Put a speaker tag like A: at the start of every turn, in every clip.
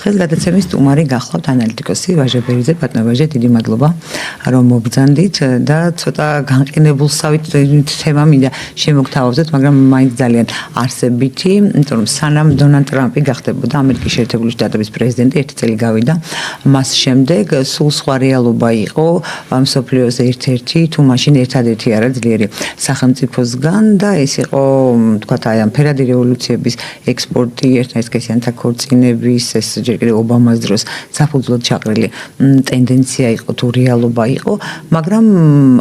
A: დღეს გადაცემის სტუმარი გახლავთ ანალიტიკოსი ვაჟა ბერიძე. ბატონო ვაჟა, დიდი მადლობა რომ მოგბრძანდით და ცოტა განყინებულსავით თემა მინდა შემოგთავაზოთ, მაგრამ მაინც ძალიან არსებითი, იმიტომ რომ სანამ დონალდ ტრამპი გახდებოდა ამერიკის შეერთებული შტატების პრეზიდენტი, ერთი წელი გავიდა, მას შემდეგ სულ სხვა რეალობა იყო მსოფლიოს ერთ-ერთი თუ მაშინ ერთადერთი არა ძლიერი სახელმწიფოსგან და ეს იყო თქვათ აი ამ ფერადი რევოლუციების ექსპორტი, ერთნაირად ქორწინების, ეს ჯერ კიდევ ობამას დროს საფუძვლად ჩაყრილი ტენდენცია იყო თუ რეალობა იყო, მაგრამ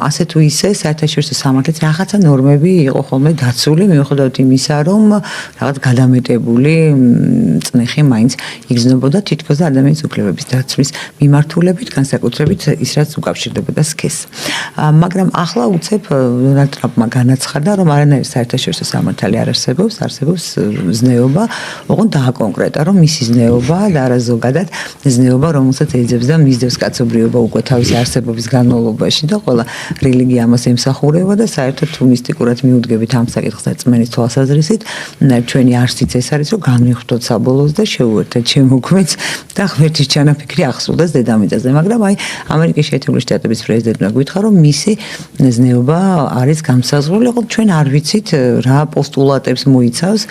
A: ასე თუ ისე საერთაშორისო სამართლით რაღაცა ნორმები იყო ხოლმე დაცული, მიუხედავად იმისა, რომ რაღაც გადამეტებული წნეხი მაინც იგრძნობოდა თითქოს ადამიანის უფლებების დაცვის მიმართულებით, განსაკუთრებით ის რაც უკავშირდებოდა სქესს. მაგრამ ახლა უცებ დონალდ ტრამპმა განაცხადა, რომ არანაირი საერთაშორისო სამართალი არ არსებობს, არსებობს ზნეობა, ოღონდ დააკონკრეტა, რომ მისი ზნეობა და არა ზოგადად ზნეობა, რომელსაც ეძებს და მისდევს კაცობრიობა უკვე თავისი არსებობის განმავლობაში და ყველა რელიგია ამას ემსახურება და საერთოდ თუ მისტიკურად მიუდგებით ამ საკითხს და წმენის თვალსაზრისით, ჩვენი არსიც ეს არის, რომ განვიხვრდოთ საბოლოოს და შევუერთდეთ შემოქმედს და ღმერთის ჩანაფიქრი ახსოვდეს დედამიწაზე, მაგრამ აი ამერიკის შეერთებული შტატების პრეზიდენტმა გითხრა, რომ მისი ზნეობა არის გამსაზღვრული, ოღონდ ჩვენ არ ვიცით რა პოსტულატებს მოიცავს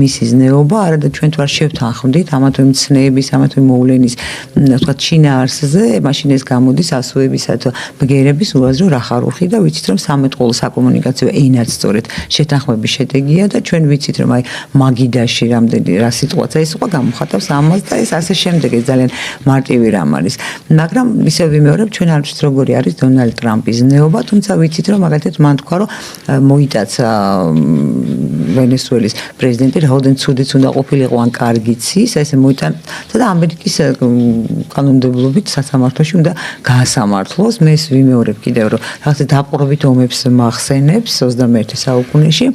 A: მისი ზნეობა, არადა ჩვენ თუ არ შევთანხმდით ამა თუ იმ ცნეების, ამა თუ იმ მოვლენის, ვთქვათ, შინაარსზე, მაშინ ეს გამოდის ასოებისა თუ ბგერების უაზრო რახარუხი და ვიცით, რომ სამეთყოლო საკომუნიკაციო ენაც სწორედ შეთანხმების შედეგია და ჩვენ ვიცით, რომ აი მაგიდაში რამდენი რა სიტყვაც ეს უკვე გამოხატავს ამას და ეს ასე შემდეგ, ეს ძალიან მარტივი რამ არის. მაგრამ ისევ ვიმეორებ, ჩვენ არ ვიცით როგორი არის დონალდ ტრამპის ზნეობა, თუმცა ვიცით, რომ მაგალითად მან თქვა, რომ მოიტაცა ვენესუელის პრეზიდენტი, რაოდენ ცუდიც უნდა ყოფილიყო ან კარგიც ის, ესე მოიტაცა და ამერიკის კანონმდებლობით სასამართლოში უნდა გაასამართლოს. მე ვიმეორებ კიდევ, რომ რაღაცა დაპყრობით ომებს მახსენებს 21 საუკუნეში,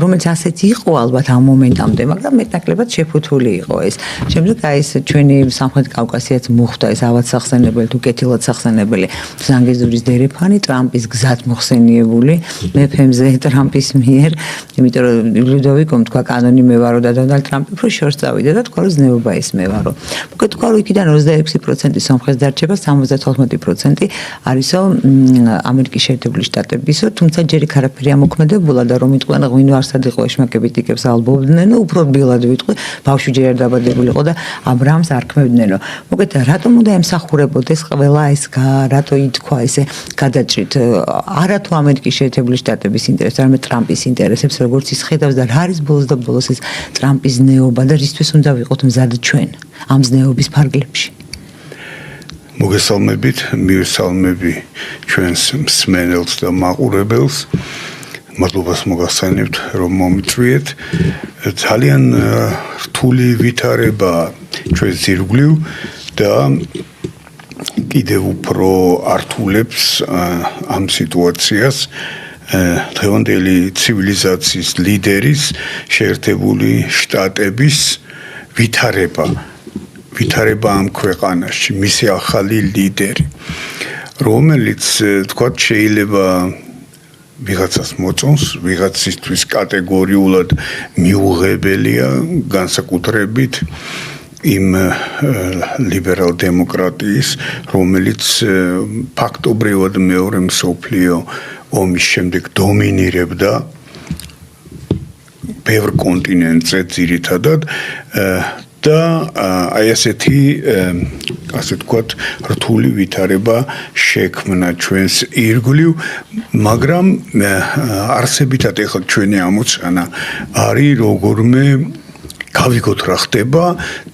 A: რომელიც ასეც იყო ალბათ ამ მომენტამდე, მაგრამ მეტნაკლებად შეფუთული იყო ეს. შემდეგ აი ეს ჩვენი სამხრეთ კავკასიაც მოხვდა ეს ავად სახსენებელი თუ კეთილად სახსენებელი ზანგეზურის დერეფანი ტრამპის გზად მოხსენიებული მეფემზე ტრამპის მიერ, იმიტომ რომ ლუდოვიკომ თქვა კანონი მე ვარო და დონალდ ტრამპი უფრო შორს წავიდა და თქვა რომ ზნეობა ეს მე ვარო. უკვე თქვა რომ იქიდან 26% სომხეთს დარჩება, 78% არისო ამერიკის შეერთებული შტატებისო, თუმცა ჯერ იქ არაფერი ამოქმედებულა და რომ იტყვიან ღვინო არსად იყო ეშმაკებით იქებს ალბობდნენ, უფრო რბილად ვიტყვი, ბავშვი ჯერ არ დაბადებულიყო და აბრაამს არ ქმევდნენო. მოკეთ რატომ უნდა ემსახურებოდეს ყველა ეს რატო ითქვა ესე გადაჭრით არა თუ ამერიკის შეერთებული შტატების ინტერესს, არამედ ტრამპის ინტერესებს, როგორც ის ხედავს და რა არის ბოლოს და ბოლოს ეს ტრამპის ზნეობა და რისთვის უნდა ვიყოთ მზად ჩვენ ამ ზნეობის ფარგლებში.
B: მოგესალმებით, მივესალმები ჩვენს მსმენელს და მაყურებელს. მადლობას მოგახსენებთ, რომ მომიწვიეთ. ძალიან რთული ვითარება ჩვენს ირგვლივ და კიდევ უფრო ართულებს ამ სიტუაციას დღევანდელი ცივილიზაციის ლიდერის შეერთებული შტატების ვითარება ამ ქვეყანაში, მისი ახალი ლიდერი, რომელიც თქვათ შეიძლება ვიღაცას მოწონს, ვიღაცისთვის კატეგორიულად მიუღებელია, განსაკუთრებით იმ ლიბერალ დემოკრატიის, რომელიც ფაქტობრივად მეორე მსოფლიო ომის შემდეგ დომინირებდა ბევრ კონტინენტზე ძირითადად და აი ასეთი ასე ვთქვათ რთული ვითარება შექმნა ჩვენს ირგვლივ, მაგრამ არსებითად ეხლა ჩვენი ამოცანა არის როგორმე გავიგოთ რა ხდება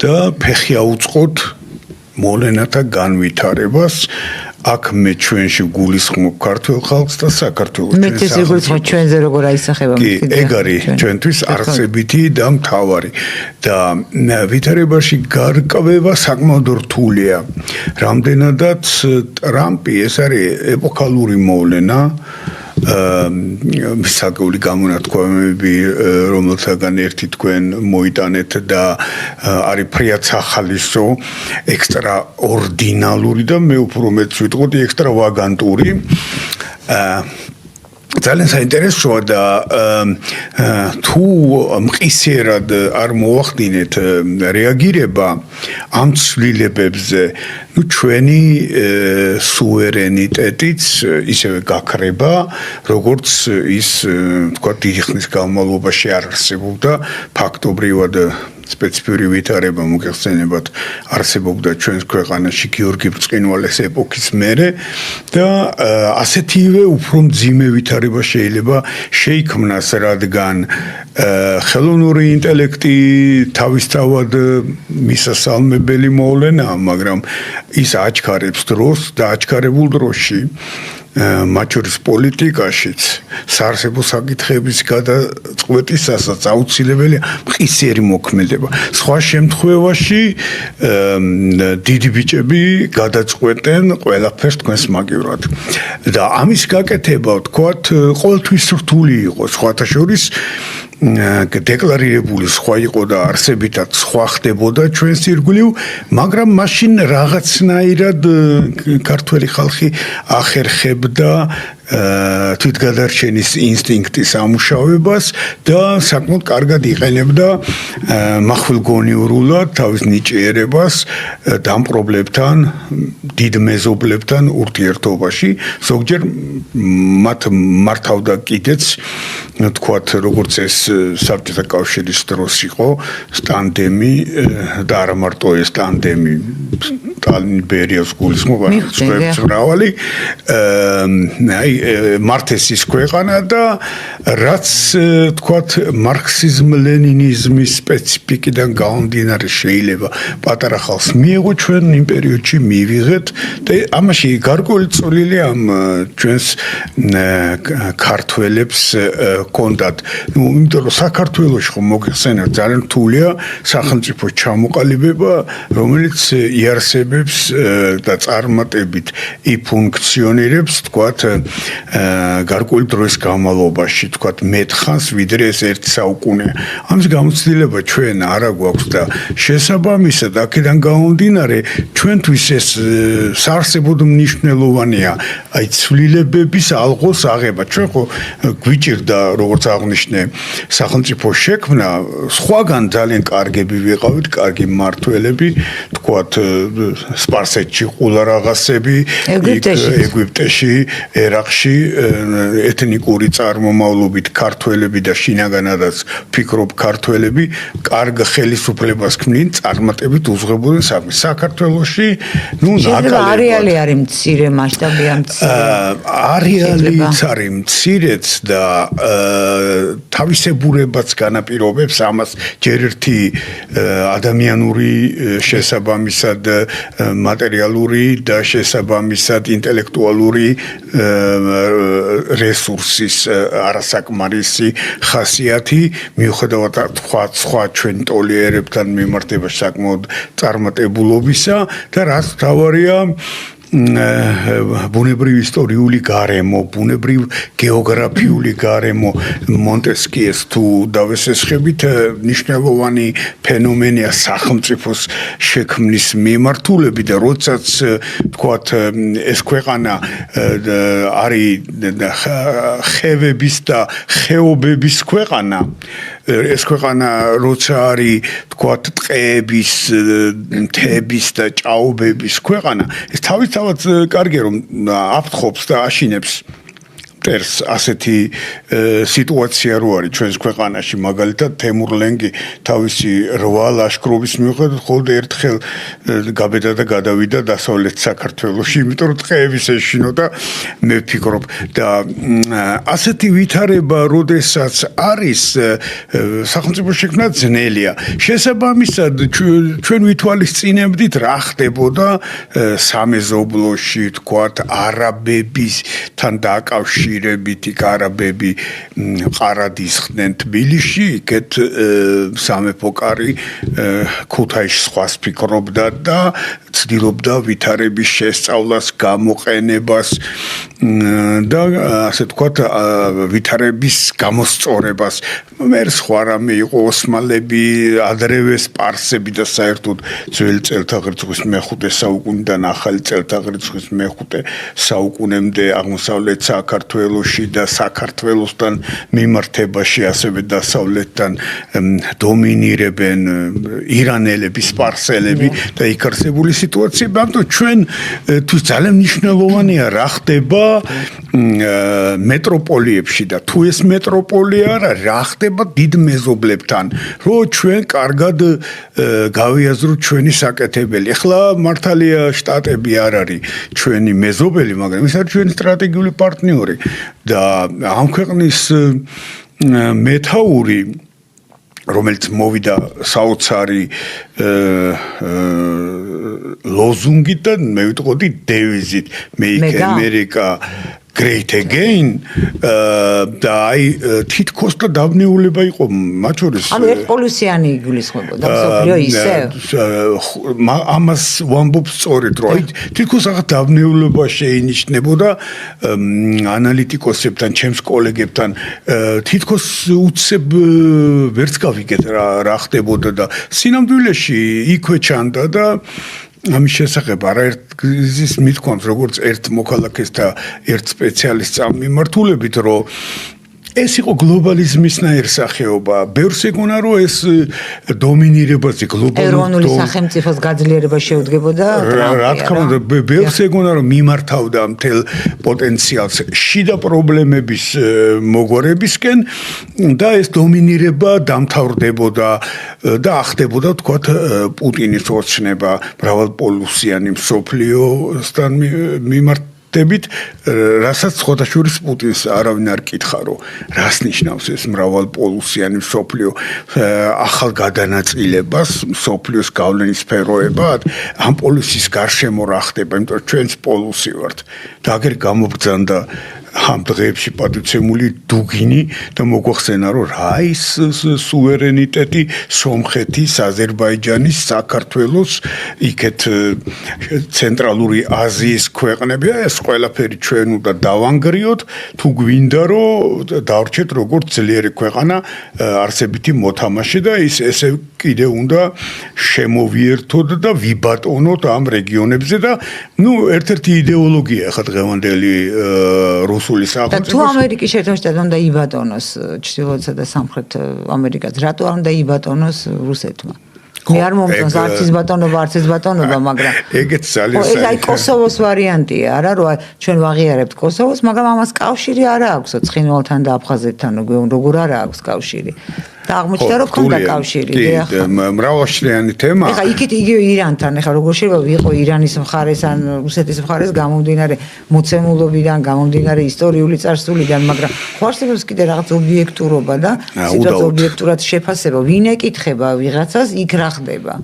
B: და ფეხი აუწყოთ მოვლენათა განვითარებას. აქ მე ჩვენში გულისხმობ ქართულ ხალხს და საქართველოს
A: მე გულისხმობ ჩვენზე როგორ აისახება
B: ეგ არის ჩვენთვის არსებითი და მთავარი და ვითარებაში გარკვევა საკმაოდ რთულია. რამდენადაც ტრამპი ეს არის ეპოქალური მოვლენა, მისაკული გამონათქვამები, რომელთაგან ერთი თქვენ მოიტანეთ და არის ფრიად სახალისო, ექსტრაორდინალური და მე უფრო მეც ვიტყოდი ექსტრავაგანტური. ძალიან საინტერესოა და თუ მყისიერად არ მოახდინეთ რეაგირება ამ ცვლილებებზე, ну ჩვენი სუვერენიტეტიც ისევე გაქრება, როგორც ის თქვა დიდი ხნის განმავლობაში არ არსებობდა ფაქტობრივად სპეციფიური ვითარება მოგეხსენებათ არსებობდა ჩვენს ქვეყანაში გიორგი ბრწყინვალეს ეპოქის მერე და ასეთივე უფრო მძიმე ვითარება შეიძლება შეიქმნას, რადგან ხელოვნური ინტელექტი თავისთავად მისასალმებელი მოვლენაა, მაგრამ ის აჩქარებს დროს და აჩქარებულ დროში მათ შორის პოლიტიკაშიც საარსებო საკითხების გადაწყვეტისასაც აუცილებელია მყისიერი მოქმედება. სხვა შემთხვევაში დიდი ბიჭები გადაწყვეტენ ყველაფერს თქვენს მაგივრად. და ამის გაკეთება, ვთქვათ, ყოველთვის რთული იყო, სხვათა შორის დეკლარირებული სხვა იყო და არსებითად სხვა ხდებოდა ჩვენს ირგვლივ, მაგრამ მაშინ რაღაცნაირად ქართველი ხალხი ახერხებდა თვითგადარჩენის ინსტინქტის ამუშავებას და საკმაოდ კარგად იყენებდა მახვილგონიურულად თავის ნიჭიერებას დამპყრობლებთან, დიდ მეზობლებთან ურთიერთობაში, ზოგჯერ მათ მართავდა კიდეც, თქვათ, როგორც ეს საბჭოთა კავშირის დროს იყო სტანდემი და არა მარტო ეს სტანდემი სტალინი ბერიას გულისხმობა მრავალი მართეს ის ქვეყანა და რაც თქვათ მარქსიზმ-ლენინიზმის სპეციფიკიდან გამომდინარე შეიძლება პატარა ხალხს მიიღო ჩვენ იმ პერიოდში მივიღეთ და ამაში გარკვეული წვლილი ამ ჩვენს ქართველებს კონდათ. Ну, იმიტომ რომ საქართველოში ხომ მოგეხსენებათ ძალიან რთულია სახელმწიფოს ჩამოყალიბება, რომელიც იარსებებს და წარმატებით იფუნქციონირებს, თქვათ, გარკვეული დროის განმავლობაში, თქვათ, მეტხანს, ვიდრე ეს ერთი საუკუნე. ამის გამოცდილება ჩვენ არა გვაქვს და შესაბამისად აქედან გამომდინარე ჩვენთვის ეს საარსებოდ მნიშვნელოვანია, აი ცვლილებების ალღოს აღება. ჩვენ ხო გვიჭირდა, როგორც აღნიშნე, სახელმწიფო შექმნა, სხვაგან ძალიან კარგები ვიყავით, კარგი მმართველები, თქვათ, სპარსეთში ყულა რაღაცები, ეგვიპტეში, ერაყში ეთნიკური წარმომავლობით ქართველები და შინაგანადაც ფიქრობ ქართველები კარგ ხელისუფლებას ქმნიან, წარმატებით უძღვებოდნენ საქმეს. საქართველოში, ну,
A: არეალი არის მცირე, მასშტაბია მცირე.
B: არეალიც არის მცირეც და თავისებურებაც განაპირობებს ამას ჯერ ერთი ადამიანური შესაბამისად მატერიალური და შესაბამისად ინტელექტუალური რესურსის არასაკმარისი ხასიათი მიუხედავად სხვა ჩვენ ტოლიერებთან მიმართება საკმაოდ წარმატებულობისა და რაც მთავარია ბუნებრივ ისტორიული გარემო, ბუნებრივ გეოგრაფიული გარემო მონტესკიეს თუ დავესესხებით მნიშვნელოვანი ფენომენია სახელმწიფოს შექმნის მიმართულები და როდესაც თქვათ ეს ქვეყანა არის ხევების და ხეობების ქვეყანა ეს ქვეყანა როცა არის თქვათ ტყეების, მთების და ჭაობების ქვეყანა ეს თავისთავად კარგია რომ აფრთხობს და აშინებს მტერს ასეთი სიტუაცია რო არის ჩვენს ქვეყანაში მაგალითად თემურლენგი თავისი 8 ლაშქრობის მიუხედავად ხოლმე ერთხელ გაბედა და გადავიდა დასავლეთ საქართველოში იმიტომ რომ ტყეების ეშინო და მე ვფიქრობ და ასეთი ვითარება როდესაც არის სახელმწიფო შექმნა ძნელია შესაბამისად ჩვენ ვითვალისწინებდით რა ხდებოდა სამეზობლოში თქვათ არაბებისთან დაკავშირებით არაბები ყარად ისხდნენ თბილისში, იქეთ სამეფო კარი ქუთაისში სხვას ფიქრობდა და ცდილობდა ვითარების შესწავლას, გამოყენებას და ასე თქვათ ვითარების გამოსწორებას მე სხვა რამე იყო ოსმალები ადრევე სპარსები და საერთოდ ძველი წელთაღრიცხვის მე-5 საუკუნიდან ახალი წელთაღრიცხვის მე-5 საუკუნემდე აღმოსავლეთ საქართველოში და საქართველოსთან მიმართებაში ასევე დასავლეთთან დომინირებენ ირანელები, სპარსელები და იქ არსებული სიტუაცია. ამიტომ ჩვენ თუ ძალიან მნიშვნელოვანია რა ხდება მეტროპოლიებში და თუ ეს მეტროპოლია რა ხდება დიდ მეზობლებთან, რომ ჩვენ კარგად გავიაზროთ ჩვენი საკეთებელი. ახლა მართალია შტატები არ არის ჩვენი მეზობელი, მაგრამ ის არის ჩვენი სტრატეგიული პარტნიორი და ამ ქვეყნის მეთაური რომელიც მოვიდა საოცარი ლოზუნგით და მე ვიტყოდი დევიზით Make America Great Again და აი თითქოს და დავნეულება იყო მათ შორის
A: ანუ ერთ პოლუსიანი იგულისხმებოდა მსოფლიო ისე
B: ამას ვამბობ სწორედ რომ აი თითქოს ახლა დავნეულება შეინიშნებოდა ანალიტიკოსებთან ჩემს კოლეგებთან თითქოს უცებ ვერც გავიგეთ რა ხდებოდა და სინამდვილეში იქვე ჩანდა და ამის შესახებ არაერთგზის მithქვამს როგორც ერთ მოქალაქეს და ერთ სპეციალისტს ამ მიმართულებით რომ ეს იყო გლობალიზმისნაირი სახეობა. ბევრს ეგონა რომ ეს დომინირებაზე
A: ეროვნული სახელმწიფოს გაძლიერება შეუდგებოდა
B: რა თქმა უნდა ბევრს ეგონა რომ მიმართავდა მთელ პოტენციალს შიდა პრობლემების მოგვარებისკენ და ეს დომინირება დამთავრდებოდა და ახდებოდა თქვათ პუტინის ოცნება მრავალპოლუსიანი მსოფლიოსთან მიმართ დებით რასაც ხოდაშურის პუტინს არავინ არ კითხა რომ რას ნიშნავს ეს მრავალპოლუსიანი მსოფლიო ახალ გადანაწილებას მსოფლიოს გავლენის სფეროებად ამ პოლუსის გარშემო რა ხდება იმიტომ რომ ჩვენც პოლუსი ვართ და აგერ გამობრძანდა ამ დღეებში პატივცემული დუგინი და მოგვახსენა რომ რა ის სუვერენიტეტი სომხეთის, აზერბაიჯანის, საქართველოს, იქეთ ცენტრალური აზიის ქვეყნები ეს ყველაფერი ჩვენ უნდა დავანგრიოთ თუ გვინდა რომ დავრჩეთ როგორც ძლიერი ქვეყანა არსებითი მოთამაშე და ის ესე კიდე უნდა შემოვიერთოთ და ვიბატონოთ ამ რეგიონებზე და ნუ ერთ-ერთი იდეოლოგია ხა დღევანდელი რუსული სახელმწიფოს
A: თუ ამერიკის შეერთებული შტატები უნდა იბატონოს ჩრდილოეთსა და სამხრეთ ამერიკას რატო არ უნდა იბატონოს რუსეთმა მე არ მომწონს არც ის ბატონობა არც ეს ბატონობა მაგრამ
B: ეგეც ძალიან საერთო
A: აი კოსოვოს ვარიანტია არა რომ ჩვენ ვაღიარებთ კოსოვოს მაგრამ ამას კავშირი არ აქვს ცხინვალთან და აფხაზეთთან როგორ არ აქვს კავშირი და აღმოჩნდა რომ ქონდა კავშირი
B: და მრავალშრიანი თემა
A: ეხა იქით იგივე ირანთან ეხა როგორ შეიძლება ვიყო ირანის მხარეს ან რუსეთის მხარეს გამომდინარე მოცემულობიდან გამომდინარე ისტორიული წარსულიდან მაგრამ ხوارსებს კიდე რაღაც ობიექტურობა და სიტუაცია ობიექტურად შეფასება ვინ ეკითხება ვიღაცას იქ რა ხდება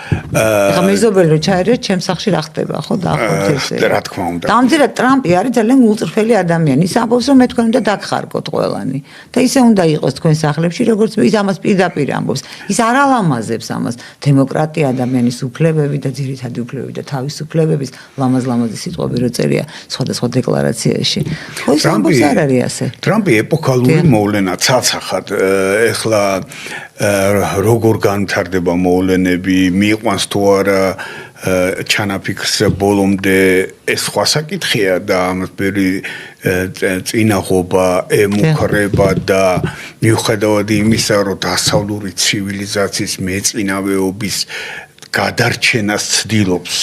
A: ეხა მეზობელი რომ ჩაერეთ ჩემს სახლში რა ხდება ხო დაახოთ ესე
B: რა თქმა უნდა
A: დამძერად ტრამპი არის ძალიან უწრფელი ადამიანი ის ამბობს რომ მე თქვენ უნდა დაგხარკოთ ყველანი და ისე უნდა იყოს თქვენ სახლებში როგორც ის ამას პირდაპირ ამბობს ის არ ალამაზებს ამას დემოკრატია ადამიანის უფლებები და ძირითადი უფლებები და თავისუფლებების ლამაზ-ლამაზი სიტყვები რო წერია სხვადასხვა დეკლარაციაში ხო ის ამბობს არ არის ასე
B: ტრამპი ეპოქალური მოვლენა ცალსახად ეხლა როგორ განვითარდება მოვლენები მიიყვანს თუ არა ჩანაფიქრს ბოლომდე ეს სხვა საკითხია და ამას ბევრი წინაღობა ემუქრება და მიუხედავად იმისა რომ დასავლური ცივილიზაციის მეწინავეობის გადარჩენას ცდილობს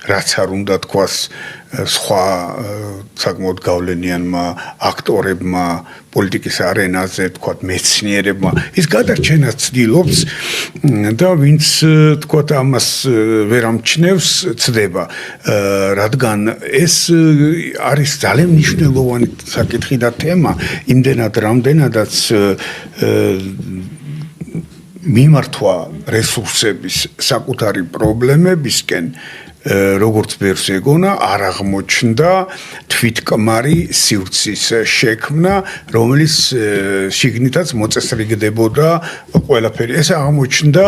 B: რაც არ უნდა თქვას სხვა საკმაოდ გავლენიანმა აქტორებმა პოლიტიკის არენაზე თქვათ მეცნიერებმა ის გადარჩენას ცდილობს და ვინც თქვათ ამას ვერ ამჩნევს ცდება რადგან ეს არის ძალიან მნიშვნელოვანი საკითხი და თემა იმდენად რამდენადაც მიმართვა რესურსების საკუთარი პრობლემებისკენ როგორც ბერს ეგონა არ აღმოჩნდა თვითკმარი სივრცის შექმნა რომელიც შიგნითაც მოწესრიგდებოდა ყველაფერი ეს აღმოჩნდა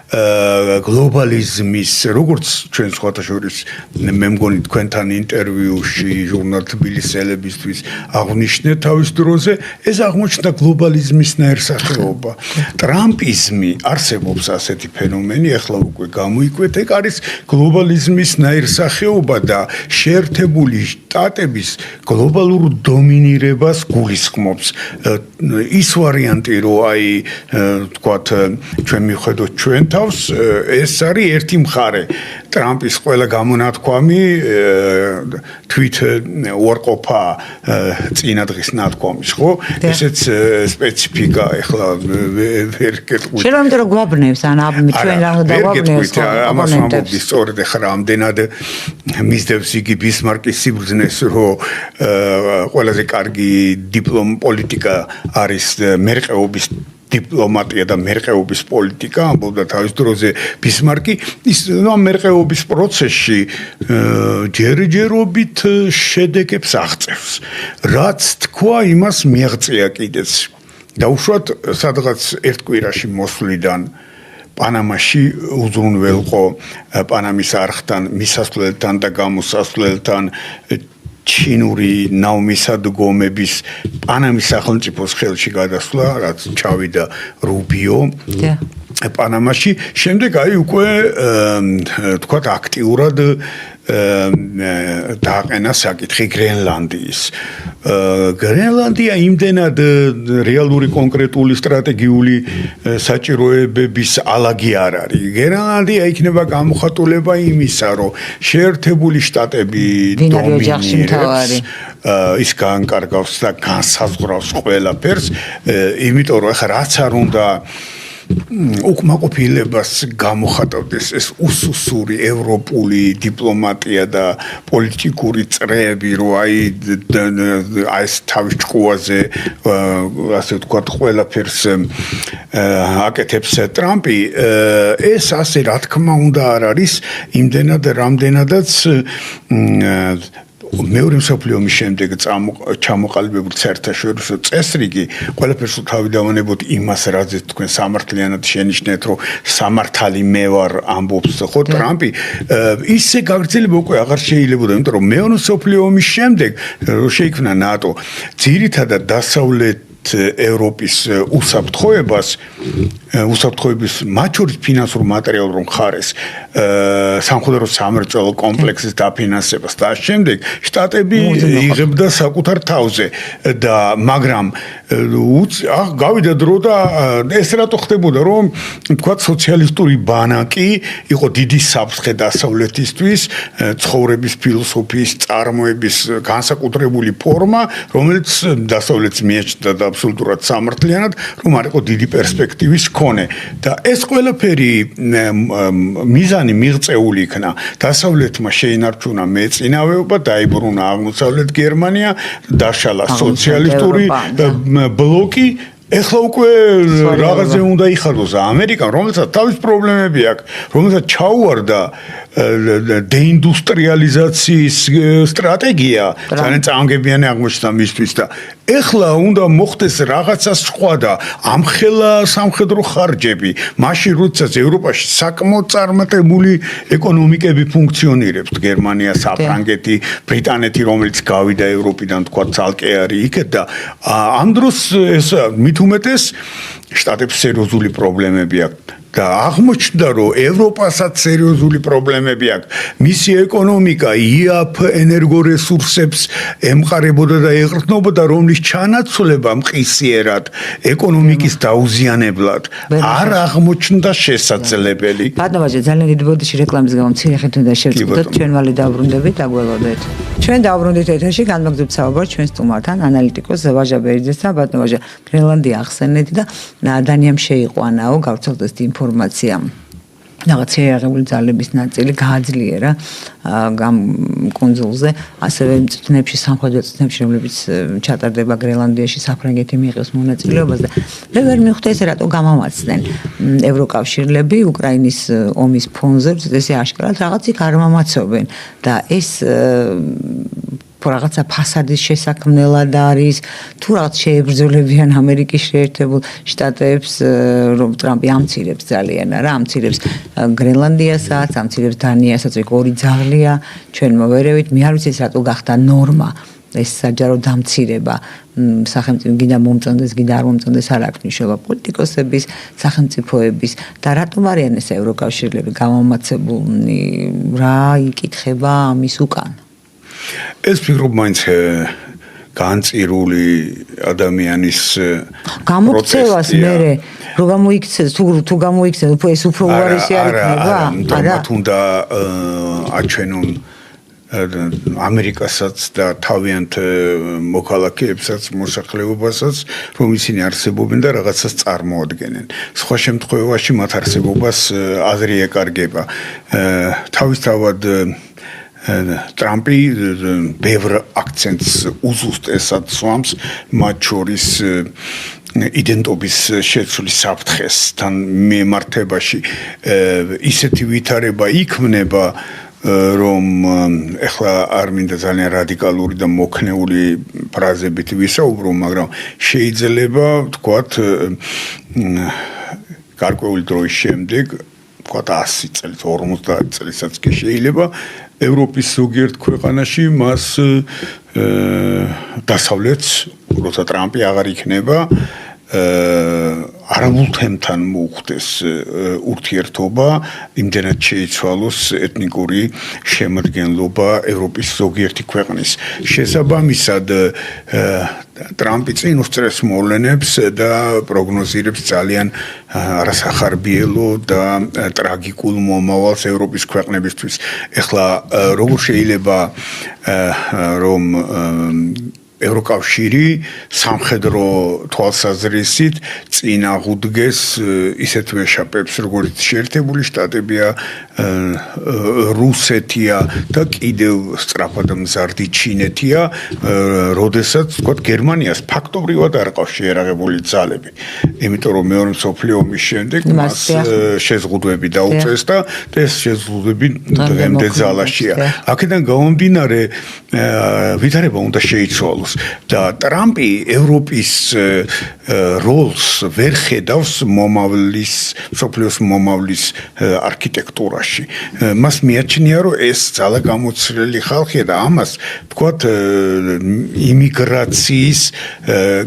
B: გლობალიზმის, როგორც ჩვენ სხვათა შორის მე მგონი თქვენთან ინტერვიუში ჟურნალ თბილისელებისთვის აღვნიშნეთ თავის დროზე, ეს აღმოჩნდა გლობალიზმის ნაირსახეობა. ტრამპიზმი არსებობს ასეთი ფენომენი, ახლა უკვე გამოიკვეთ, ეგ არის გლობალიზმის ნაირსახეობა და შეერთებული შტატების გლობალურ დომინირებას გულისხმობს. ის ვარიანტი, რომ აი თქვათ ჩვენ მივხედოთ ჩვენ თავს, ეს არის ერთი მხარე. ტრამპის ყველა გამონათქვამი თვით უარყოფა წინა დღის ნათქვამის, ხო? ესეც სპეციფიკა ახლა ვერ გეტყვით.
A: შეიძლება იმიტომ რომ გვაბნევს ან ჩვენ რა უნდა გვაბნევს
B: ამას ვამბობდი სწორედ ახლა რამდენად მისდევს იგი ბისმარკის სიბრძნეს, რომ ყველაზე კარგი პოლიტიკა არის მერყეობის დიპლომატია და მერყეობის პოლიტიკა, ამბობდა თავის დროზე ბისმარკი, ის მერყეობის პროცესში ჯერჯერობით შედეგებს აღწევს. რაც თქვა, იმას მიაღწია კიდეც. დაუშვათ სადღაც ერთ კვირაში მოსვლიდან პანამაში უზრუნველყო პანამის არხთან, მისასვლელთან და გამოსასვლელთან ჩინური ნავმისადგომების პანამის სახელმწიფოს ხელში გადასვლა, რაც ჩავიდა რუბიო პანამაში, შემდეგ აი უკვე თქვათ აქტიურად დააყენა საკითხი გრენლანდიის. გრენლანდია იმდენად რეალური კონკრეტული სტრატეგიული საჭიროებების ალაგი არ არის. გრენლანდია იქნება გამოხატულება იმისა, რომ შეერთებული შტატები დომინირებს, ის განკარგავს და განსაზღვრავს ყველაფერს, იმიტომ რომ ახლა რაც არ უნდა უკმაყოფილებას გამოხატავდეს ეს უსუსური ევროპული დიპლომატია და პოლიტიკური წრეები, რომ აი ეს თავის ჭკუაზე ასე ვთქვათ ყველაფერს აკეთებს ტრამპი, ეს ასე რა თქმა უნდა არ არის იმდენად რამდენადაც მეორე მსოფლიო ომის შემდეგ ჩამოყალიბებული საერთაშორისო წესრიგი ყველაფერს თავი დავანებოთ იმას, რაზეც თქვენ სამართლიანად შენიშნეთ, რომ სამართალი მე ვარ ამბობს ხო ტრამპი, ისე გაგრძელება უკვე აღარ შეიძლება, იმიტომ რომ მეორე მსოფლიო ომის შემდეგ რომ შეიქმნა ნატო, ძირითადად დასავლეთ ევროპის უსაფრთხოების მათ შორის ფინანსურ მატერიალურ მხარეს სამხედრო სამრეწველო კომპლექსის დაფინანსებას და შემდეგ შტატები იღებდა საკუთარ თავზე და მაგრამ გავიდა დრო და ეს რატო ხდებოდა, რომ თქვათ სოციალისტური ბანაკი იყო დიდი საფრთხე დასავლეთისთვის, ცხოვრების ფილოსოფიის წარმოების განსაკუთრებული ფორმა, რომელიც დასავლეთს მიაჩნდა და აბსოლუტურად სამართლიანად, რომ არ იყო დიდი პერსპექტივის მქონე და ეს ყველაფერი მიზანი მიღწეული იქნა. დასავლეთმა შეინარჩუნა მეწინავეობა, დაიბრუნა აღმოსავლეთ გერმანია, დაშალა სოციალისტური ბლოკი. ეხლა უკვე რაღაცზე უნდა იხადოს ამერიკამ, რომელსაც თავის პრობლემები აქვს, რომელსაც ჩაუვარდა დეინდუსტრიალიზაციის სტრატეგია, ძალიან წამგებიანი აღმოჩნდა მისთვის და ეხლა უნდა მოხდეს რაღაცა სხვა და ამხელა სამხედრო ხარჯები, მაშინ როდესაც ევროპაში საკმაოდ წარმატებული ეკონომიკები ფუნქციონირებს, გერმანია, საფრანგეთი, ბრიტანეთი, რომელიც გავიდა ევროპიდან, თქვა ცალკე არის იქ და ამ დროს ეს უმეტეს შტატებს სერიოზული პრობლემები აქვს და აღმოჩნდა, რომ ევროპასაც სერიოზული პრობლემები აქვს. მისი ეკონომიკა იაფ ენერგორესურსებს ემყარებოდა და ეყრდნობოდა, რომლის ჩანაცვლება მყისიერად ეკონომიკის დაუზიანებლად არ აღმოჩნდა შესაძლებელი.
A: ბატონო, ძალიან დიდი ბოდიში რეკლამის გამო მცირე ხნით უნდა შევწყვეტოთ, ჩვენ მალე დავბრუნდებით, დაგველოდეთ. ჩვენ დავბრუნდით ეთერში, განმაგზავნებთ საუბარს ჩვენ სტუმართან, ანალიტიკოს ვაჟა ბერძესთან. ბატონო ვაჟა, გრენლანდია ახსენეთ და დანიამ შეიყვანაო, გავრცელდეს ინფორმაცია. რაღაც შეიარაღებული ძალების ნაწილი გააძლიერა კუნძულზე, ასევე წვნებში, სამხედრო წვნებში, რომლებიც ჩატარდება გრენლანდიაში, საფრანგეთი მიიღებს მონაწილეობას და მე ვერ მივხვდი ეს რატო გამამაცდნენ ევროკავშირლები უკრაინის ომის ფონზე, ესე აშკარად რაღაც იქ არ მომაცობენ და ეს რაღაცა ფასადის შესაქმნელად არის, თუ რაღაც შეებრძოლებიან ამერიკის შეერთებულ შტატებს, რომ ტრამპი ამცირებს ძალიან რა, ამცირებს გრენლანდიასაც, ამცირებს დანიასაც, ეგ ორი ძაღლია, ჩვენ მოვერევით, მე არ ვიცი ეს რატო გახდა ნორმა. ეს საჯარო დამცირება სახელმწიფო გინდა მომწონდეს, გინდა არ მომწონდეს არ აქვს მნიშვნელობა პოლიტიკოსების, სახელმწიფოების და რატომ არიან ეს ევროკავშირლები გამომაცებულნი, რა იკითხება ამის უკან?
B: ეს ფიქრობ მაინც განწირული ადამიანის
A: გამოქცევას მერე რო გამოიქცეს თუ გამოიქცეს ეს უფრო უარესი არ იქნება?
B: არა, თუნდა აჩვენონ ამერიკასაც და თავიანთ მოქალაქეებსაც, მოსახლეობასაც, რომ ისინი არსებობენ და რაღაცას წარმოადგენენ. სხვა შემთხვევაში მათ არსებობას აზრი ეკარგება. თავისთავად ტრამპი ბევრ აქცენტს უზუსტესად სვამს, მათ შორის იდენტობის შეცვლის საფრთხესთან მიმართებაში ისეთი ვითარება იქმნება, რომ ეხლა არ მინდა ძალიან რადიკალური და მოქნეული ფრაზებით ვისაუბრო, მაგრამ შეიძლება ვთქვათ გარკვეული დროის შემდეგ, ვთქვათ 100 წელს, 50 წელსაც კი შეიძლება ევროპის ზოგიერთ ქვეყანაში მას დასავლეთს, როცა ტრამპი აღარ იქნება, არაბულთემთან მოუხდეს ურთიერთობა, იმდენად შეიცვალოს ეთნიკური შემადგენლობა ევროპის ზოგიერთი ქვეყნის. შესაბამისად, ტრამპი წინ უსწრებს მოვლენებს და პროგნოზირებს ძალიან არასახარბიელო და ტრაგიკულ მომავალს ევროპის ქვეყნებისთვის. ეხლა როგორ შეიძლება რომ ევროკავშირი სამხედრო თვალსაზრისით წინ აღუდგეს ისეთ ვეშაპებს, როგორც შეერთებული შტატებია, რუსეთია და კიდევ სწრაფად მზარდი ჩინეთია, როდესაც ვთქვათ გერმანიას ფაქტობრივად არ ყავს შეერაღებული ძალები. იმიტომ რომ მეორე მსოფლიო ომის შემდეგ მას შეზღუდვები დაუწეს და ეს შეზღუდვები დღემდე ძალაშია. აქედან გამომდინარე ვითარება უნდა შეიცვალოს. და ტრამპი ევროპის როლს ვერ ხედავს მომავლის, მსოფლიოს მომავლის არქიტექტურაში. მას მიაჩნია, რომ ეს ძალა გამოცვლილი ხალხია და ამას ვთქვათ იმიგრაციის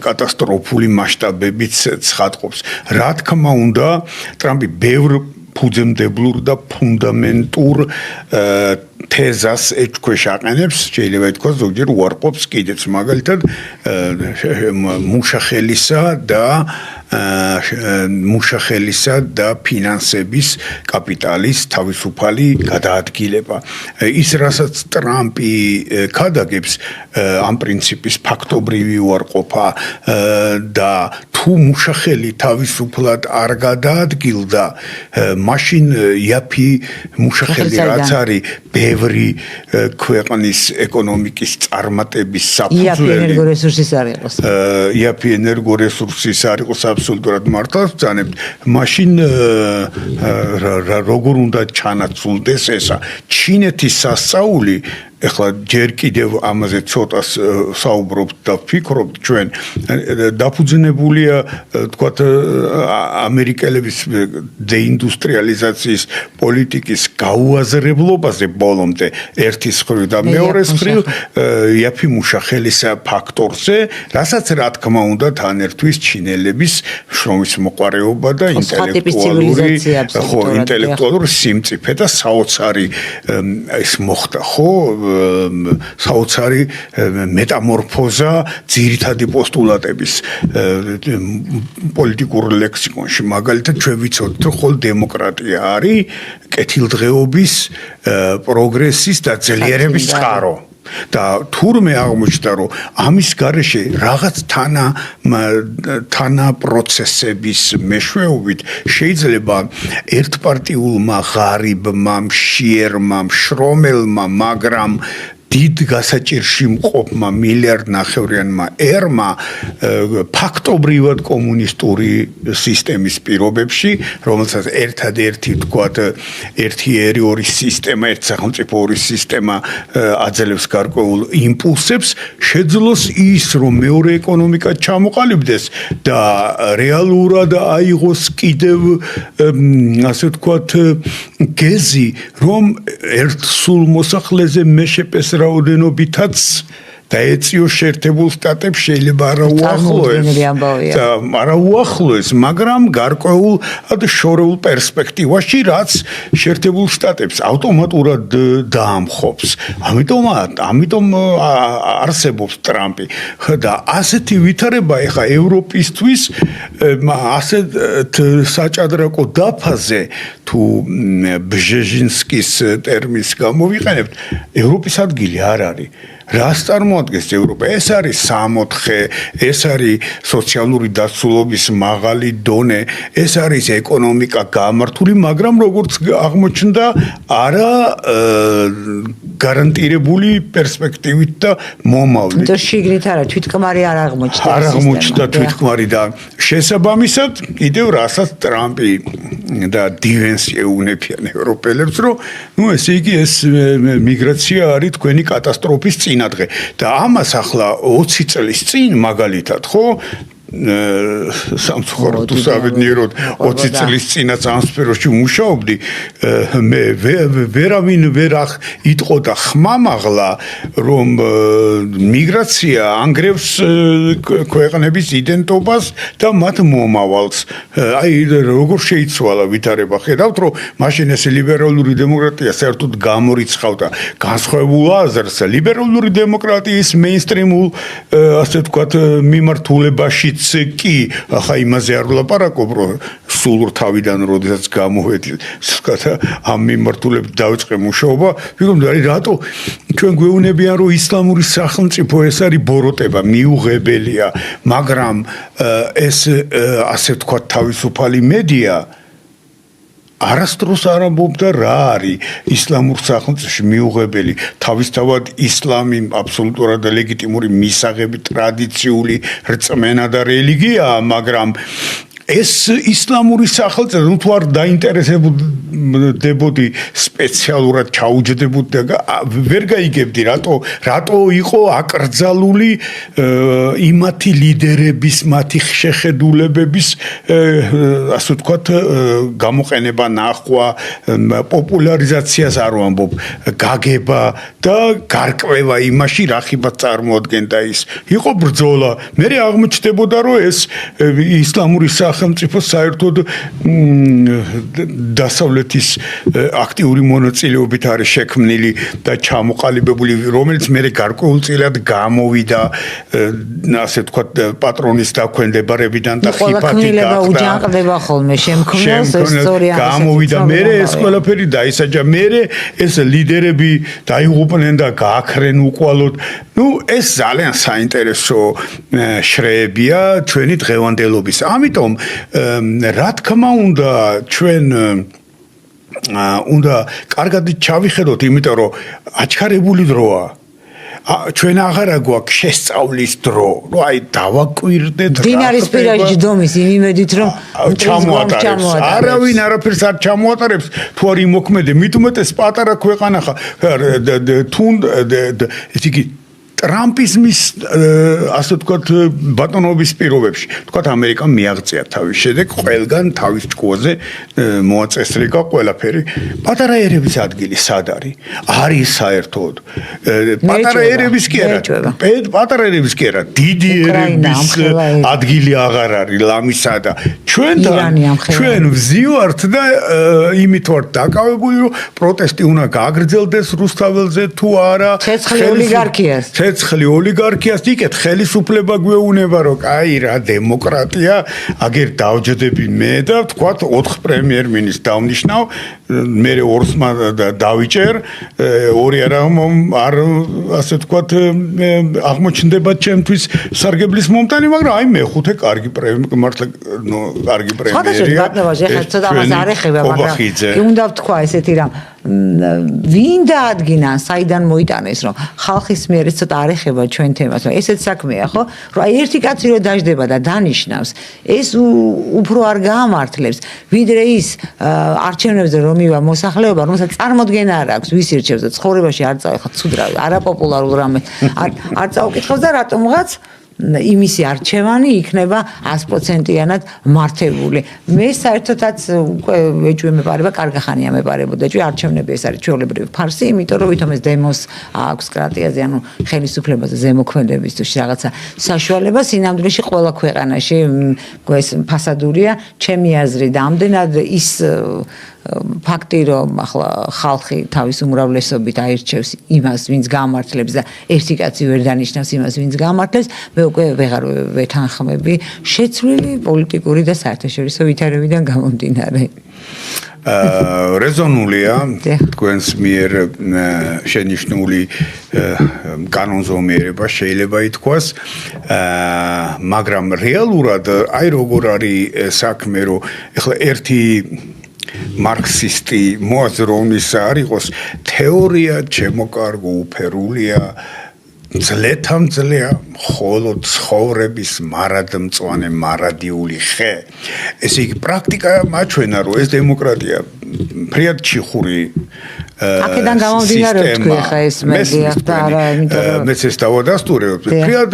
B: კატასტროფული მასშტაბებით ცხადყოფს. რა თქმა უნდა, ტრამპი ბევრ ფუძემდებლურ და ფუნდამენტურ თეზას ეჭქვეშ აყენებს, შეიძლება ითქვას ზოგჯერ უარყოფს კიდეც, მაგალითად მუშახელისა და ფინანსების კაპიტალის თავისუფალი გადაადგილება. ის რასაც ტრამპი ქადაგებს ამ პრინციპის ფაქტობრივი უარყოფა და თუ მუშახელი თავისუფლად არ გადაადგილდა, მაშინ იაფი მუშახელი რაც არის ბევრი ქვეყნის ეკონომიკის წარმატების საფუძველი. იაფი ენერგორესურსის არ იყოს აბსოლუტურად მართლაც ვწანებთ, მაშინ როგორ უნდა ჩანაცვლდეს ესა. ჩინეთის სასწაული ეხლა ჯერ კიდევ ამაზე ცოტას საუბრობთ და ფიქრობთ ჩვენ დაფუძნებულია თქვათ ამერიკელების დეინდუსტრიალიზაციის პოლიტიკის გაუაზრებლობაზე ბოლომდე ერთის მხრივ და მეორეს მხრივ იაფი მუშახელის ფაქტორზე, რასაც რა თქმა უნდა თან ერთვის ჩინელების შრომის მოყვარეობა და ინტელექტუალური სიმწიფე და საოცარი ეს მოხდა, ხო? საოცარი მეტამორფოზა ძირითადი პოსტულატების პოლიტიკურ ლექსიკონში. მაგალითად, ჩვენ ვიცოდით, რომ ხოლმე დემოკრატია არის კეთილდღეობის, პროგრესის და ძლიერების წყარო. და თურმე აღმოჩნდა, რომ ამის გარეშე რაღაც თანა პროცესების მეშვეობით შეიძლება ერთპარტიულმა ღარიბმა, მშიერმა, მშრომელმა, მაგრამ დიდ გასაჭირში მყოფმა მილიარდნახევრიანმა ერმა ფაქტობრივად კომუნისტური სისტემის პირობებში, რომელსაც ერთადერთი თქვათ ერთი ერი ორი სისტემა, ერთ სახელმწიფო ორი სისტემა აძლევს გარკვეულ იმპულსებს, შეძლოს ის, რომ მეორე ეკონომიკა ჩამოყალიბდეს და რეალურად აიღოს კიდევ ასე ვთქვათ გეზი, რომ ერთ სულ მოსახლეზე მეშეპეს რაოდენობითაც დაეციოს შეერთებულ შტატებს შეიძლება არა უახლოეს, მაგრამ გარკვეულ შორეულ პერსპექტივაში, რაც შეერთებულ შტატებს ავტომატურად დაამხობს. ამიტომ არსებობს ტრამპი. და ასეთი ვითარება ეხა ევროპისთვის ასეთ საჭადრაკო დაფაზე თუ ბჟეჟინსკის ტერმინს გამოვიყენებთ, ევროპის ადგილი არ არის. რას წარმოადგენს ევროპა? ეს არის სამოთხე, ეს არის სოციალური დაცულობის მაღალი დონე, ეს არის ეკონომიკა გამართული, მაგრამ როგორც აღმოჩნდა, არა გარანტირებული პერსპექტივით და მომავლით.
A: შიგნით არა, თვითკმარი არ აღმოჩნდა.
B: არ აღმოჩნდა თვითკმარი და შესაბამისად, კიდევ რასაც ტრამპი და დივენს ეუნებიან ევროპელებს, რომ ესე იგი ეს მიგრაცია არის თქვენი კატასტროფის წინადღე და ამას ახლა 20 წლის წინ მაგალითად ხო სამწუხაროდ თუ სამედნიეროდ 20 წლის წინაც ამ სფეროში მუშაობდი, მე ვერავინ ვერ იტყოდა ხმამაღლა, რომ მიგრაცია ანგრევს ქვეყნების იდენტობას და მათ მომავალს. აი როგორ შეიცვალა ვითარება. ხედავთ, რომ მაშინ ეს ლიბერალური დემოკრატია საერთოდ გამორიცხავდა განსხვავებულ აზრს ლიბერალური დემოკრატიის მეინსტრიმულ ასე ვთქვათ მიმართულებაში კი, ახლა იმაზე არ ვლაპარაკობ, რომ სულ თავიდან როდესაც გამოვედი, ამ მიმართულებით დავიწყე მუშაობა, ვიგონდა რატო ჩვენ გვეუბნებიან, რომ ისლამური სახელმწიფო ეს არის ბოროტება, მიუღებელია, მაგრამ ეს ასე ვთქვათ თავისუფალი მედია არასდროს არ ამბობდა რა არის ისლამურ სახელმწიფოში მიუღებელი, თავისთავად ისლამი აბსოლუტურად ლეგიტიმური მისაღები, ტრადიციული რწმენა და რელიგიაა, მაგრამ ეს ისლამური სახელმწიფო თუ არ დაინტერესებოდი სპეციალურად ჩაუჯდებოდი და ვერ გაიგებდი რატო იყო აკრძალული იმათი ლიდერების, მათი შეხედულებების ასე ვთქვათ გამოყენება, ნახვა, პოპულარიზაციას არ ვამბობ, გაგება და გარკვევა იმაში რა ხიბად წარმოადგენდა ის. იყო ბრძოლა, მე აღმოჩნდებოდა რომ ეს ისლამური სახელმწიფო საერთოდ დასავლეთის აქტიური მონაწილეობით არის შექმნილი და ჩამოყალიბებული, რომელიც მე გარკვეულწილად გამოვიდა ასე ვთქვათ პატრონის დაქვემდებარებიდან და ხიფათი გახდა.
A: უჯანყდება ხოლმე შემქმნელს ეს სწორი
B: გამოვიდა მე ეს ყველაფერი დაისაჯა მე ეს ლიდერები დაიღუპნენ და გააქრენ უკვალოდ. ეს ძალიან საინტერესო შრეებია ჩვენი დღევანდელობის. ამიტომ რა თქმა უნდა ჩვენ უნდა კარგად ჩავიხედოთ, იმიტომ რომ აჩქარებული დროა. ჩვენ აღარა გვაქვს შესწავლის დრო, რომ აი დავაკვირდეთ რა.
A: დინარის პირადი ჯდომის იმ იმედით რომ
B: ჩამოატარებს. არავინ არაფერს არ ჩამოატარებს, თუ არ იმოქმედე, მით უმეტეს პატარა ქვეყანა ხარ. ესე იგი ტრამპიზმის ასე ვთქვათ ბატონობის პირობებში, ვთქვათ ამერიკამ მიაღწია თავის შედეგ, ყველგან თავის ჭკუაზე მოაწესრიგა ყველაფერი. პატარა ერების ადგილი სად არის? არის საერთოდ. პატარა ერების კი არა, დიდი ერების ადგილი აღარ არის ლამისა და ჩვენ ვზივართ და იმით ვართ დაკავებული, რომ პროტესტი უნდა გააგრძელდეს რუსთაველზე თუ არა.
A: ცეცხლი ოლიგარქიას.
B: ცეცხლი ოლიგარქიას იქეთ ხელისუფლება გვეუბნება, რომ აი რა დემოკრატია, აგერ დავჯდები მე და ვთქვათ 4 პრემიერ-მინისტრს დავნიშნავ, მე 2-ს დავიჭერ, 2 არ ასე ვთქვათ აღმოჩნდება ჩემთვის სარგებლის მომტანი, მაგრამ აი მე-5 კარგი მართლა კარგი პრემიერია.
A: ხოდა შეგატნებაში ხა ცოტა მას არ ეხება, მაგრამ კი უნდა ვთქვა ესეთი რამ ვინ დაადგინა საიდან მოიტანეს რომ ხალხის მიერ ეს ცოტა არ ეხება ჩვენ თემას მაგრამ ესეც საქმეა ხო რომ აი ერთი კაცი რო დაждდება და დანიშნავს ეს უფრო არ გაამართლებს ვიდრე ის არჩევნებზე რომ მივა მოსახლეობა რომელსაც წარმოდგენა არ აქვს ვის ირჩევს და ცხოვრებაში არ წავეხა ცუდ რა არაპოპულარულ რამე არ წაუკითხავს და რატომღაც იმისი არჩევანი იქნება 100%-იანად მართებული. მე საერთოდაც უკვე ეჭვი მეპარება, კარგახანია მეპარებოდა ეჭვი არჩევნები ეს არის ჩვეულებრივი ფარსი, იმიტომ რომ ვითომ ეს დემოს აქვს კრატიაზე, ანუ ხელისუფლებაზე ზემოქმედებისთვის რაღაცა საშუალება სინამდვილეში ყველა ქვეყანაში ეს ფასადურია, ჩემი აზრით, ამდენად ის ფაქტი რომ ახლა ხალხი თავის უმრავლესობით აირჩევს იმას ვინც გამართლებს და ერთი კაცი ვერ დანიშნავს იმას ვინც გამართლებს მე უკვე ვეღარ ვეთანხმები შეცვლილი პოლიტიკური და საერთაშორისო ვითარებიდან გამომდინარე
B: რეზონულია თქვენს მიერ შენიშნული კანონზომიერება შეიძლება ითქვას მაგრამ რეალურად აი როგორ არის საქმე რომ ეხლა ერთი მარქსისტი მოაზროვნის არ იყოს თეორია ჩემოკარგო უფერულია ძლეთამძლეა ხოლო ცხოვრების მარადმწვანე მარადიული ხე ესე იგი პრაქტიკა მაჩვენა რომ ეს დემოკრატია ფრიად ჩიხური
A: აქედან გამომდინარე თქვი ხა ეს მედია და არა იმიტომ რომ
B: მეც ეს დავადასტურებ ფრიად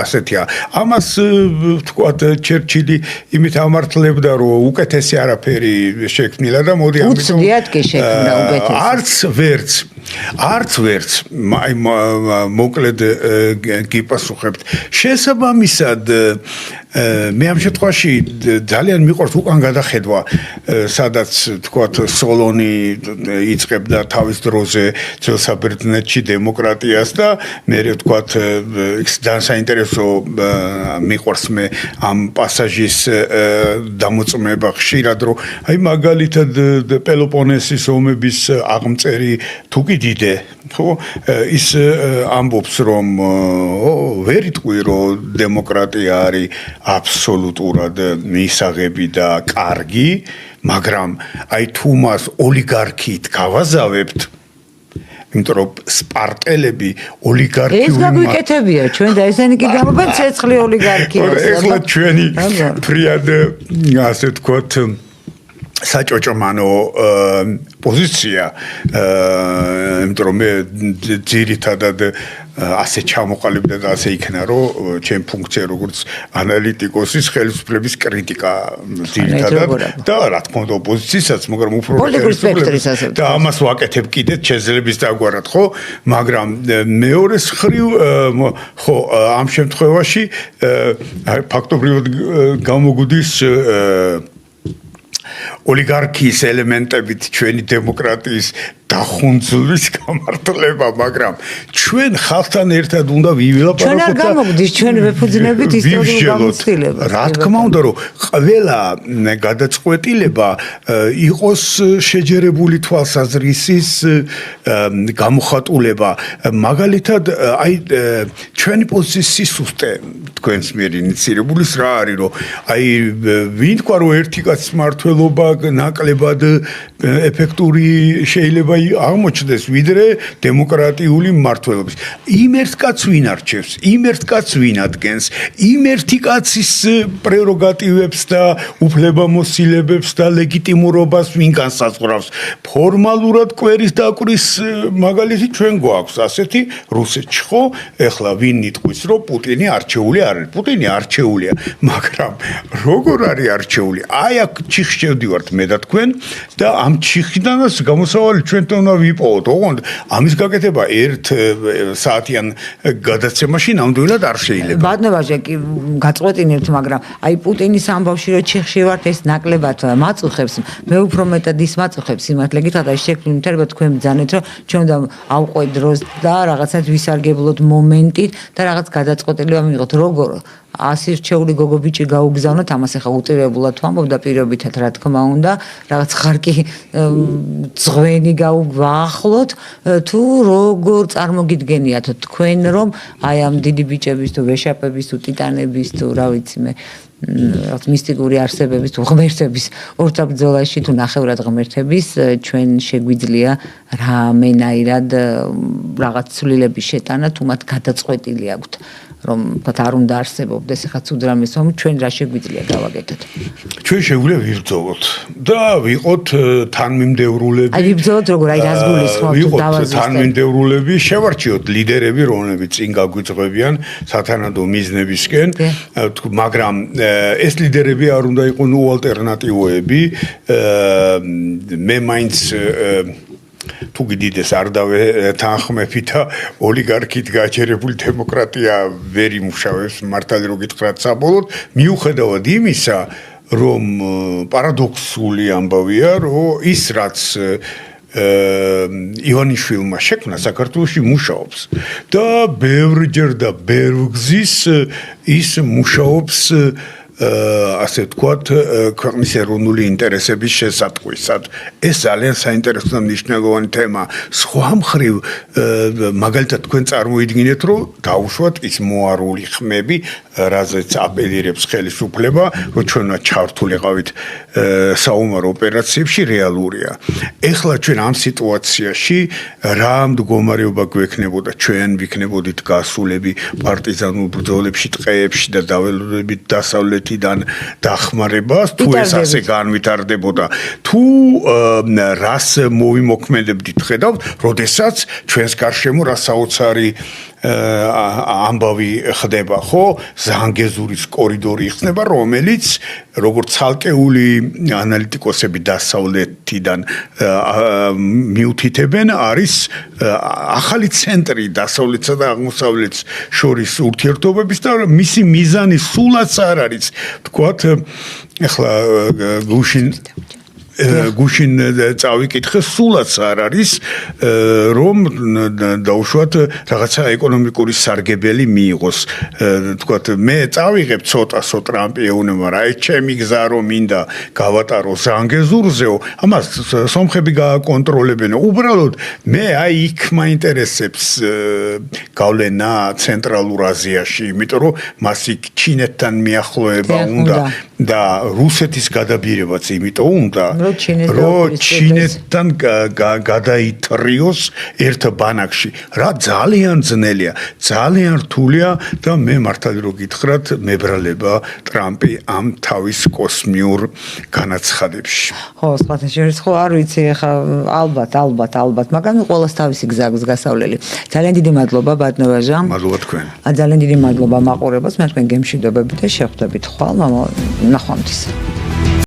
B: ასეთია ამას თქვათ ჩერჩილი იმით ამართლებდა რომ უკეთესი არაფერი შექმნილა და მოდი ამიტომ
A: უცდიათ კი შექმნა უკეთესი არც ვერც მოკლედ გიპასუხებთ შესაბამისად მე ამ შემთხვევაში ძალიან მიყვარს უკან გადახედვა სადაც თქვათ სოლონი იწყებდა თავის დროზე ძველ საბერძნეთში დემოკრატიას და მე ვთქვათ ძალიან საინტერესო მიყვარს მე ამ პასაჟის დამოწმება ხშირად რომ აი მაგალითად პელოპონესის ომების აღმწერი თუ კი დიდე ხო ის ამბობს რომ ვერ იტყვი რომ დემოკრატია არის აბსოლუტურად მისაღები და კარგი მაგრამ აი თუ მას ოლიგარქიით გავაზავებთ იმიტომ რომ სპარტელები ოლიგარქიული ეს გაგვიკეთებია ჩვენ და ესენი კი გამობენ ცეცხლი ოლიგარქიას
B: ეხლა ჩვენი ფრიად ასე ვთქვათ საჭოჭომანო პოზიცია იმიტომ რომ მე ძირითადად ასე ჩამოყალიბდა და ასე იქნა რომ ჩემ ფუნქცია როგორც ანალიტიკოსის ხელისუფლების კრიტიკა ძირითადად და რა თქმა უნდა ოპოზიცияსაც მაგრამ უფრო და ამას ვაკეთებ კიდე შეძლების დაგვარად ხო მაგრამ მეორეს ხრივ ხო ამ შემთხვევაში ფაქტობრივად გამოგვდის ოლიგარქიის ელემენტებით ჩვენი დემოკრატიის დახუნძვის გამართლება, მაგრამ ჩვენ ხალხთან ერთად უნდა ვივილაპარაკოთ.
A: ჩვენ არ გამოგდის ჩვენ ვეფუძნებით ისტორიულ გამოცდილებას.
B: რა თქმა უნდა, რომ ყველა გადაწყვეტილება იყოს შეჯერებული თვალსაზრისის გამოხატულება. მაგალითად, აი ჩვენი პოზიციის სისუსტე თქვენს მიერ ინიციირებულის რა არის, რომ აი ვინ თქვა რომ ერთი კაცის მმართველობა ნაკლებად ეფექტური შეიძლება აღმოჩნდეს ვიდრე დემოკრატიული მმართველობის. იმ ერთ კაცს ვინ არჩევს, იმ ერთ კაცს ვინ ადგენს, იმ ერთი კაცის პრეროგატივებს და უფლებამოსილებებს და ლეგიტიმურობას ვინ განსაზღვრავს. ფორმალურად კვერის დაკვრის მაგალითი ჩვენ გვაქვს ასეთი რუსეთში ხო? ეხლა ვინ იტყვის რომ პუტინი არჩეული არ არის. პუტინი არჩეულია, მაგრამ როგორ არის არჩეული? აი აქ ჩიხში შევდივართ მე და თქვენ და ამ ჩიხიდანაც გამოსავალი ჩვენ უნდა ვიპოვოთ. ოღონდ ამის გაკეთება ერთ საათიან გადაცემაში ნამდვილად არ შეიძლება.
A: ბატონებაშე კი გაწყვეტინებთ, მაგრამ აი პუტინის ამბავში რომ ჩიხში ვართ ეს ნაკლებად მაწუხებს. მე უფრო მეტად ის მაწუხებს იმათ ლეგიტად აი შექმნილი მითხრება თქვენ ბძანეთ რომ ჩვენ უნდა ავყვეთ დროს და რაღაცას ვისარგებლოთ მომენტით და რაღაც გადაწყვეტილება მივიღოთ. როგორ 100 რჩეული გოგო ბიჭი გაუგზავნოთ ამას ახლა უწირებულად ვამბობ და პირობითად რა თქმა თქმა უნდა, რაღაც ხარკი ძღვენი გაუახლოთ, თუ როგორ წარმოგიდგენიათ თქვენ, რომ აი ამ დიდი ბიჭების თუ ვეშაპების თუ ტიტანების თუ რა ვიცი მე რაღაც მისტიკური არსებების თუ ღმერთების ორთაბრძოლაში თუ ნახევრად ღმერთების ჩვენ შეგვიძლია რამენაირად რაღაც ცვლილების შეტანა თუ მათ გადაწყვეტილი აქვთ რომ თქვათ არ უნდა არსებობდეს ახლა ცუდრამეს რომ ჩვენ რა შეგვიძლია გავაკეთოთ
B: ჩვენ შეგვიძლია ვიბრძოლოთ და ვიყოთ თანმიმდევრულები
A: აი ვიბრძოლოთ როგორ აი რას გულისხმობთ თუ დავაზუსტოთ
B: თანმიმდევრულები შევარჩიოთ ლიდერები რომლებიც წინ გაგვიწევებიან სათანადო მიზნებისკენ მაგრამ ეს ლიდერები არ უნდა იყვნენ ალტერნატივოები მე მაინც თუ გიდიდეს არ დავეთანხმები და ოლიგარქით გაჩერებული დემოკრატია ვერ იმუშავებს მართალი რო გითხრათ საბოლოოდ მიუხედავად იმისა რომ პარადოქსული ამბავია რომ ის რაც ივანიშვილმა შექმნა საქართველოში მუშაობს და ბევრჯერ და ბევრგზის ის მუშაობს ასე თქვათ ქვეყნის ეროვნული ინტერესების შესატყვისად ეს ძალიან საინტერესო და მნიშვნელოვანი თემა სხვა მხრივ მაგალითად თქვენ წარმოიდგინეთ რომ დაუშვათ ის მოარული ხმები რაზეც აპელირებს ხელისუფლება რომ ჩვენ ჩართულიყავით საომარ ოპერაციებში რეალურია ეხლა ჩვენ ამ სიტუაციაში რა მდგომარეობა გვექნებოდა ჩვენ ვიქნებოდით გასულები პარტიზანულ ბრძოლებში ტყეებში და დაველოდებით დასავლეთ დან დახმარებას თუ ეს ასე განვითარდებოდა თუ რას მოვიმოქმედებდით ხედავთ როდესაც ჩვენს გარშემო რა საოცარი ამბავი ხდება ხო ზანგეზურის კორიდორი იხსნება რომელიც როგორც ცალკეული ანალიტიკოსები დასავლეთიდან მიუთითებენ არის ახალი ცენტრი დასავლეთსა და აღმოსავლეთს შორის ურთიერთობების და მისი მიზანი სულაც არ არის თქვათ ახლა გუშინ წავიკითხე სულაც არ არის რომ დაუშვათ რაღაცა ეკონომიკური სარგებელი მიიღოს თქვათ მე წავიღებ ცოტა ტრამპი ეუნება რა ეს ჩემი გზა რომ მინდა გავატარო ზანგეზურზეო ამას სომხები გააკონტროლებენ უბრალოდ მე აი იქ მაინტერესებს გავლენა ცენტრალურ აზიაში იმიტომ რომ მას იქ ჩინეთთან მიახლოება უნდა და რუსეთის გადაბირებაც იმიტომ უნდა რომ ჩინეთთან გადაითრიოს ერთ ბანაკში რა ძალიან ძნელია ძალიან რთულია და მე მართალი რო გითხრათ მებრალება ტრამპი ამ თავის კოსმიურ განაცხადებში
A: ხო სხვათა შორის ხო არ ვიცი ხა ალბათ მაგრამ ყოველს თავისი გზა აქვს გასავლელი ძალიან დიდი მადლობა ბატონო ვაჟა
B: მადლობა თქვენ
A: ძალიან დიდი მადლობა მაყურებელს მე თქვენ გემშვიდობებით და შევხვდებით ხვალ ნახვამდის